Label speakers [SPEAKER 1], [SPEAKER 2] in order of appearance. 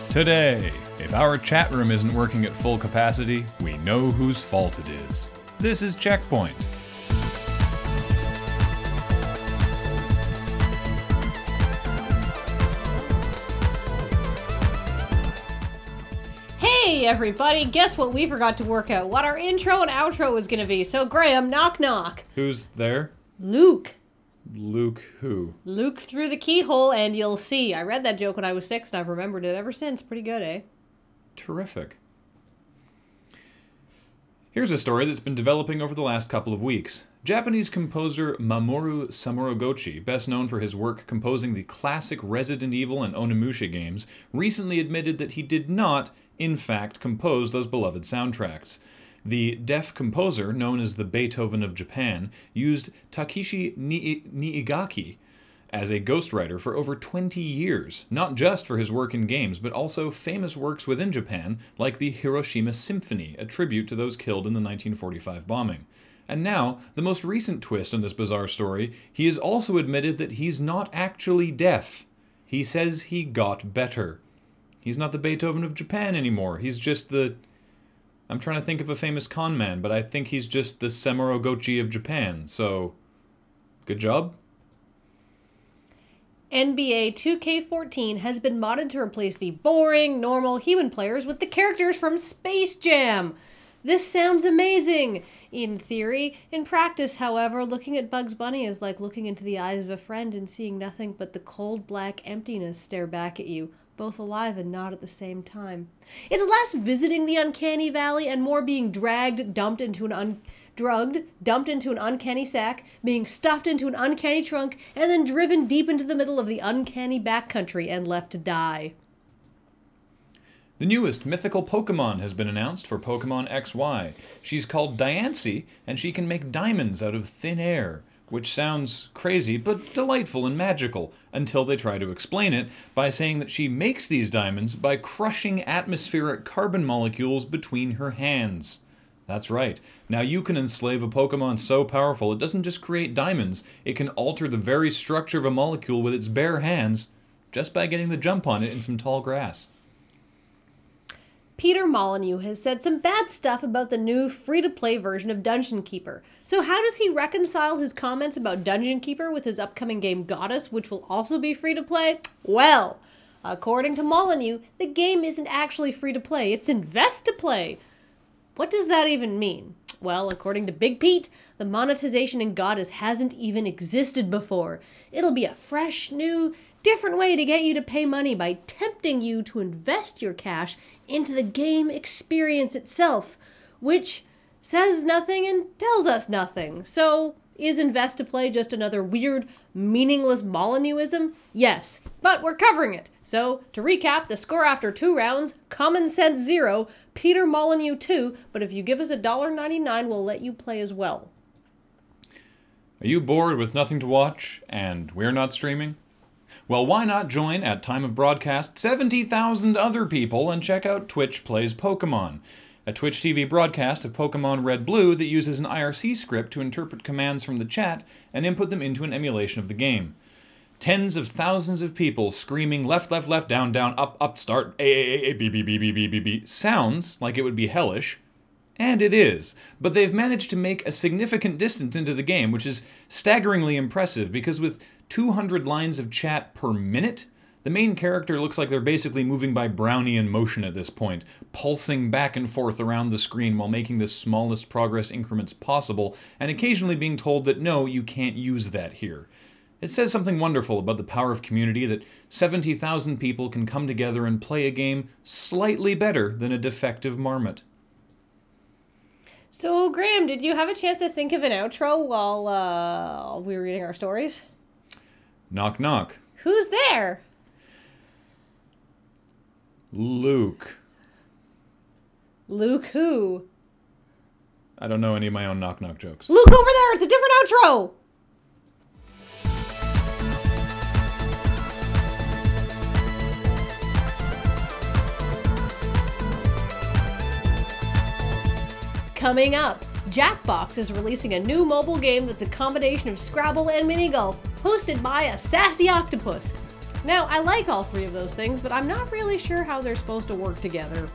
[SPEAKER 1] Today, if our chat room isn't working at full capacity, we know whose fault it is. This is CheckPoint.
[SPEAKER 2] Hey everybody, guess what we forgot to work out? What our intro and outro was gonna be. So Graham, knock knock.
[SPEAKER 1] Who's there?
[SPEAKER 2] Luke.
[SPEAKER 1] Luke who?
[SPEAKER 2] Luke through the keyhole and you'll see. I read that joke when I was 6 and I've remembered it ever since. Pretty good, eh?
[SPEAKER 1] Terrific. Here's a story that's been developing over the last couple of weeks. Japanese composer Mamoru Samuragochi, best known for his work composing the classic Resident Evil and Onimusha games, recently admitted that he did not, in fact, compose those beloved soundtracks. The deaf composer, known as the Beethoven of Japan, used Takeshi Niigaki as a ghostwriter for over 20 years, not just for his work in games, but also famous works within Japan, like the Hiroshima Symphony, a tribute to those killed in the 1945 bombing. And now, the most recent twist on this bizarre story, he has also admitted that he's not actually deaf. He says he got better. He's not the Beethoven of Japan anymore, he's just the... I'm trying to think of a famous con man, but I think he's just the Samuragochi of Japan, so... good job?
[SPEAKER 2] NBA 2K14 has been modded to replace the boring, normal human players with the characters from Space Jam. This sounds amazing! In theory. In practice, however, looking at Bugs Bunny is like looking into the eyes of a friend and seeing nothing but the cold black emptiness stare back at you, both alive and not at the same time. It's less visiting the uncanny valley and more being dragged, dumped into an uncanny sack, being stuffed into an uncanny trunk, and then driven deep into the middle of the uncanny backcountry and left to die.
[SPEAKER 1] The newest mythical Pokemon has been announced for Pokemon XY. She's called Diancie, and she can make diamonds out of thin air, which sounds crazy but delightful and magical, until they try to explain it by saying that she makes these diamonds by crushing atmospheric carbon molecules between her hands. That's right. Now you can enslave a Pokemon so powerful it doesn't just create diamonds, it can alter the very structure of a molecule with its bare hands, just by getting the jump on it in some tall grass.
[SPEAKER 2] Peter Molyneux has said some bad stuff about the new free-to-play version of Dungeon Keeper. So how does he reconcile his comments about Dungeon Keeper with his upcoming game Goddess, which will also be free-to-play? Well, according to Molyneux, the game isn't actually free-to-play, it's invest-to-play. What does that even mean? Well, according to Big Pete, the monetization in Goddess hasn't even existed before. It'll be a fresh, new, different way to get you to pay money by tempting you to invest your cash into the game experience itself, which says nothing and tells us nothing. So, is invest to play just another weird, meaningless Molyneuxism? Yes, but we're covering it. So, to recap, the score after 2 rounds, Common Sense 0, Peter Molyneux 2, but if you give us $1.99, we'll let you play as well.
[SPEAKER 1] Are you bored with nothing to watch, and we're not streaming? Well, why not join, at time of broadcast, 70,000 other people and check out Twitch Plays Pokemon, a Twitch TV broadcast of Pokemon Red Blue that uses an IRC script to interpret commands from the chat and input them into an emulation of the game. Tens of thousands of people screaming left, left, left, down, down, up, up, start, A, A, A, B, B, B, B, B, B, B, sounds like it would be hellish. And it is, but they've managed to make a significant distance into the game, which is staggeringly impressive because with 200 lines of chat per minute, the main character looks like they're basically moving by Brownian motion at this point, pulsing back and forth around the screen while making the smallest progress increments possible, and occasionally being told that no, you can't use that here. It says something wonderful about the power of community that 70,000 people can come together and play a game slightly better than a defective marmot.
[SPEAKER 2] So, Graham, did you have a chance to think of an outro while we were reading our stories?
[SPEAKER 1] Knock, knock.
[SPEAKER 2] Who's there?
[SPEAKER 1] Luke.
[SPEAKER 2] Luke who?
[SPEAKER 1] I don't know any of my own knock, knock jokes.
[SPEAKER 2] Luke over there! It's a different outro! Coming up, Jackbox is releasing a new mobile game that's a combination of Scrabble and mini golf. hosted by a sassy octopus. Now, I like all three of those things, but I'm not really sure how they're supposed to work together.